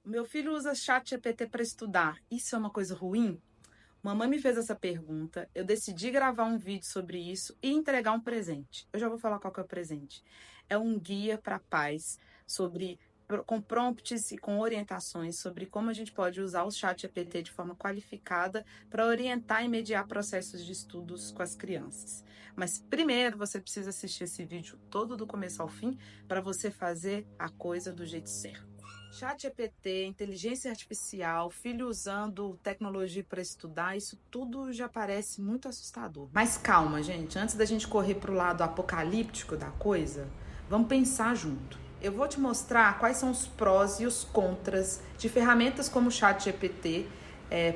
Meu filho usa ChatGPT para estudar. Isso é uma coisa ruim? Mamãe me fez essa pergunta. Eu decidi gravar um vídeo sobre isso e entregar um presente. Eu já vou falar qual que é o presente. É um guia para pais sobre com prompts e com orientações sobre como a gente pode usar o ChatGPT de forma qualificada para orientar e mediar processos de estudos com as crianças. Mas primeiro você precisa assistir esse vídeo todo do começo ao fim para você fazer a coisa do jeito certo. ChatGPT, inteligência artificial, filho usando tecnologia para estudar, isso tudo já parece muito assustador. Mas calma, gente, antes da gente correr para o lado apocalíptico da coisa, vamos pensar junto. Eu vou te mostrar quais são os prós e os contras de ferramentas como o ChatGPT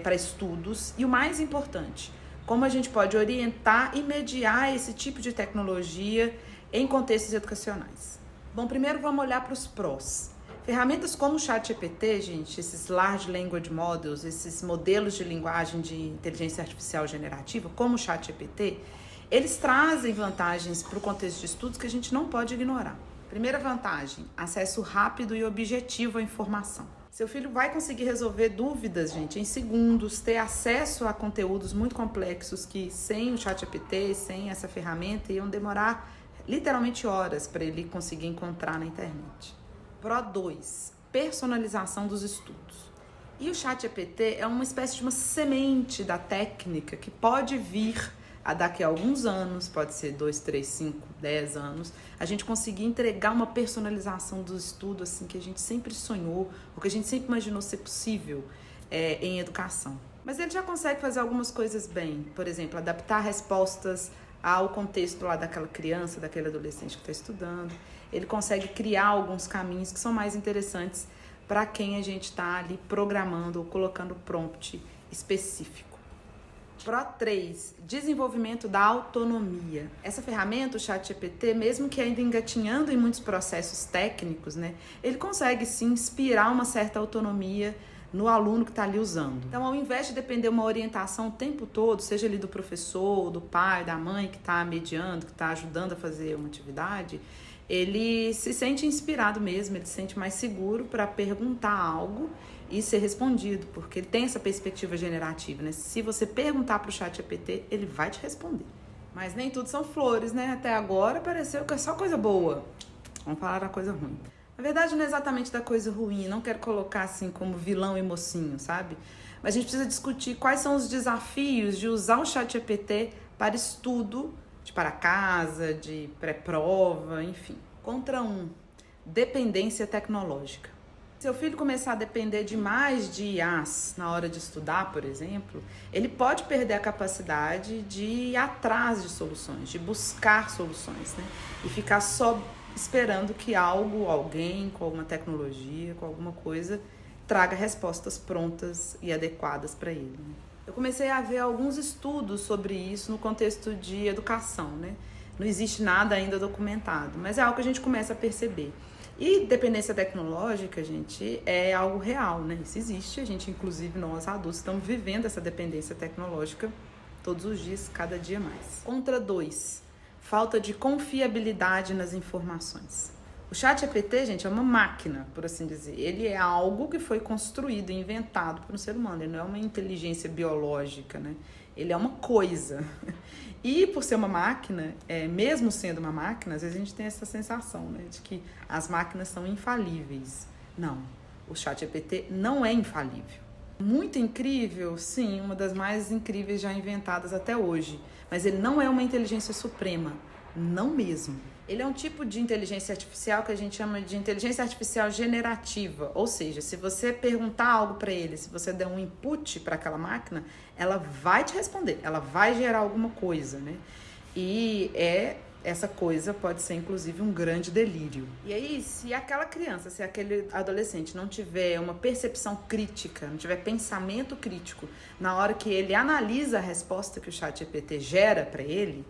para estudos e o mais importante, como a gente pode orientar e mediar esse tipo de tecnologia em contextos educacionais. Bom, primeiro vamos olhar para os prós. Ferramentas como o ChatGPT, gente, esses Large Language Models, esses modelos de linguagem de inteligência artificial generativa, como o ChatGPT, eles trazem vantagens para o contexto de estudos que a gente não pode ignorar. Primeira vantagem, acesso rápido e objetivo à informação. Seu filho vai conseguir resolver dúvidas, gente, em segundos, ter acesso a conteúdos muito complexos que sem o ChatGPT, sem essa ferramenta, iam demorar literalmente horas para ele conseguir encontrar na internet. Pro 2, personalização dos estudos. E o ChatGPT é uma espécie de uma semente da técnica que pode vir a daqui a alguns anos, pode ser 2, 3, 5, 10 anos, a gente conseguir entregar uma personalização do estudo assim que a gente sempre sonhou, ou que a gente sempre imaginou ser possível em educação. Mas ele já consegue fazer algumas coisas bem, por exemplo, adaptar respostas ao contexto lá daquela criança, daquele adolescente que está estudando. Ele consegue criar alguns caminhos que são mais interessantes para quem a gente está ali programando ou colocando prompt específico. Pro 3, desenvolvimento da autonomia. Essa ferramenta, o ChatGPT, mesmo que ainda engatinhando em muitos processos técnicos, né, ele consegue sim inspirar uma certa autonomia no aluno que está ali usando. Então, ao invés de depender uma orientação o tempo todo, seja ali do professor, do pai, da mãe que está mediando, que está ajudando a fazer uma atividade, ele se sente inspirado mesmo, ele se sente mais seguro para perguntar algo e ser respondido, porque ele tem essa perspectiva generativa, né? Se você perguntar para o ChatGPT, ele vai te responder. Mas nem tudo são flores, né? Até agora pareceu que é só coisa boa. Vamos falar da coisa ruim. Na verdade, não é exatamente da coisa ruim, não quero colocar assim como vilão e mocinho, sabe? Mas a gente precisa discutir quais são os desafios de usar o ChatGPT para estudo, de para casa, de pré-prova, enfim. Contra 1, dependência tecnológica. Se seu filho começar a depender demais de IAs na hora de estudar, por exemplo, ele pode perder a capacidade de ir atrás de soluções, de buscar soluções, né? E ficar só esperando que algo, alguém, com alguma tecnologia, com alguma coisa, traga respostas prontas e adequadas para ele. Eu comecei a ver alguns estudos sobre isso no contexto de educação, né? Não existe nada ainda documentado, mas é algo que a gente começa a perceber. E dependência tecnológica, gente, é algo real, né? Isso existe, a gente, inclusive nós adultos, estamos vivendo essa dependência tecnológica todos os dias, cada dia mais. Contra 2, falta de confiabilidade nas informações. O ChatGPT, gente, é uma máquina, por assim dizer. Ele é algo que foi construído, inventado por um ser humano. Ele não é uma inteligência biológica, né? Ele é uma coisa. E por ser uma máquina, mesmo sendo uma máquina, às vezes a gente tem essa sensação, né, de que as máquinas são infalíveis. Não, o ChatGPT não é infalível. Muito incrível, sim, uma das mais incríveis já inventadas até hoje. Mas ele não é uma inteligência suprema, não mesmo. Ele é um tipo de inteligência artificial que a gente chama de inteligência artificial generativa. Ou seja, se você perguntar algo para ele, se você der um input para aquela máquina, ela vai te responder, ela vai gerar alguma coisa, né? E essa coisa pode ser, inclusive, um grande delírio. E aí, se aquela criança, se aquele adolescente não tiver uma percepção crítica, não tiver pensamento crítico na hora que ele analisa a resposta que o ChatGPT gera para ele,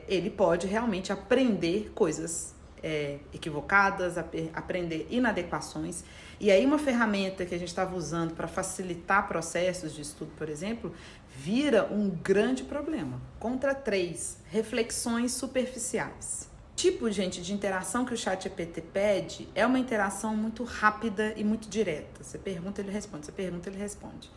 ele pode realmente aprender coisas equivocadas, aprender inadequações. E aí uma ferramenta que a gente estava usando para facilitar processos de estudo, por exemplo, vira um grande problema. Contra 3, reflexões superficiais. Tipo, gente, de interação que o ChatGPT pede é uma interação muito rápida e muito direta. Você pergunta, ele responde, você pergunta, ele responde.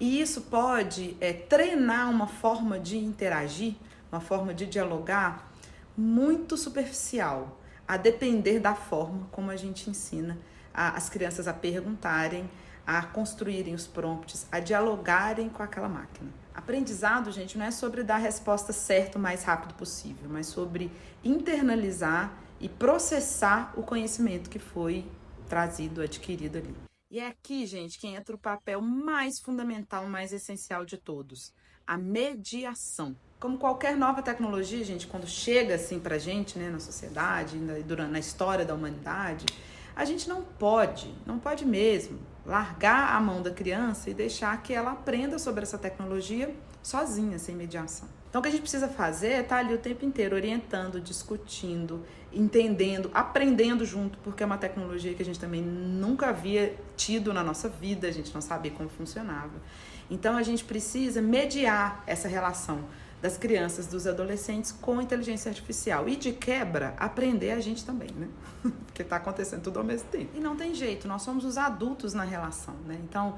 E isso pode treinar uma forma de interagir, uma forma de dialogar muito superficial, a depender da forma como a gente ensina as crianças a perguntarem, a construírem os prompts, a dialogarem com aquela máquina. Aprendizado, gente, não é sobre dar a resposta certa o mais rápido possível, mas sobre internalizar e processar o conhecimento que foi trazido, adquirido ali. E é aqui, gente, que entra o papel mais fundamental, mais essencial de todos, a mediação. Como qualquer nova tecnologia, gente, quando chega assim pra gente, né, na sociedade, na história da humanidade, a gente não pode mesmo, largar a mão da criança e deixar que ela aprenda sobre essa tecnologia sozinha, sem mediação. Então, o que a gente precisa fazer é estar ali o tempo inteiro orientando, discutindo, entendendo, aprendendo junto, porque é uma tecnologia que a gente também nunca havia tido na nossa vida, a gente não sabia como funcionava. Então, a gente precisa mediar essa relação das crianças, dos adolescentes com inteligência artificial. E de quebra, aprender a gente também, né? Porque tá acontecendo tudo ao mesmo tempo. E não tem jeito, nós somos os adultos na relação, né? Então,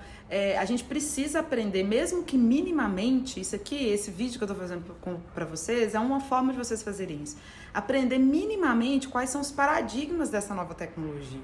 a gente precisa aprender, mesmo que minimamente, esse vídeo que eu tô fazendo para vocês, é uma forma de vocês fazerem isso. Aprender minimamente quais são os paradigmas dessa nova tecnologia.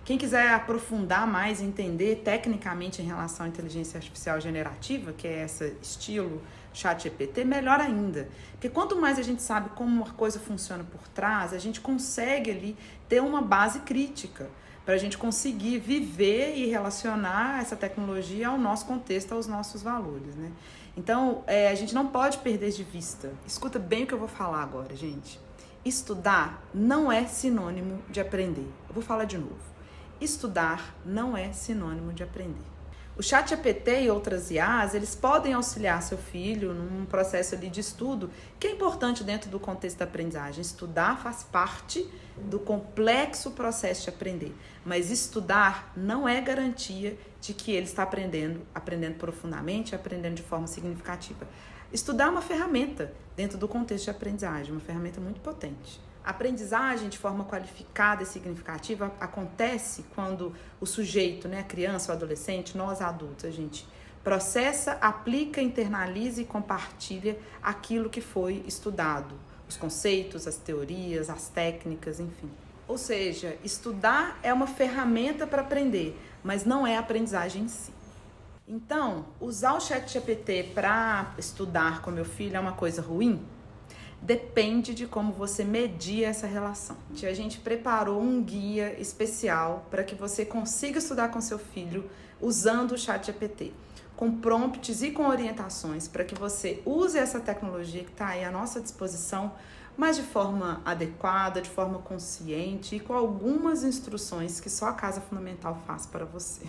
Quem quiser aprofundar mais, entender tecnicamente em relação à inteligência artificial generativa, que é esse estilo ChatGPT, melhor ainda. Porque quanto mais a gente sabe como uma coisa funciona por trás, a gente consegue ali ter uma base crítica para a gente conseguir viver e relacionar essa tecnologia ao nosso contexto, aos nossos valores, né? Então, a gente não pode perder de vista. Escuta bem o que eu vou falar agora, gente. Estudar não é sinônimo de aprender. Eu vou falar de novo. Estudar não é sinônimo de aprender. O ChatGPT e outras IAs, eles podem auxiliar seu filho num processo ali de estudo, que é importante dentro do contexto da aprendizagem. Estudar faz parte do complexo processo de aprender, mas estudar não é garantia de que ele está aprendendo profundamente, aprendendo de forma significativa. Estudar é uma ferramenta dentro do contexto de aprendizagem, uma ferramenta muito potente. A aprendizagem de forma qualificada e significativa acontece quando o sujeito, né, a criança, o adolescente, nós adultos, a gente processa, aplica, internaliza e compartilha aquilo que foi estudado, os conceitos, as teorias, as técnicas, enfim. Ou seja, estudar é uma ferramenta para aprender, mas não é a aprendizagem em si. Então, usar o ChatGPT para estudar com meu filho é uma coisa ruim? Depende de como você medir essa relação. A gente preparou um guia especial para que você consiga estudar com seu filho usando o ChatGPT, com prompts e com orientações para que você use essa tecnologia que está aí à nossa disposição, mas de forma adequada, de forma consciente e com algumas instruções que só a Casa Fundamental faz para você.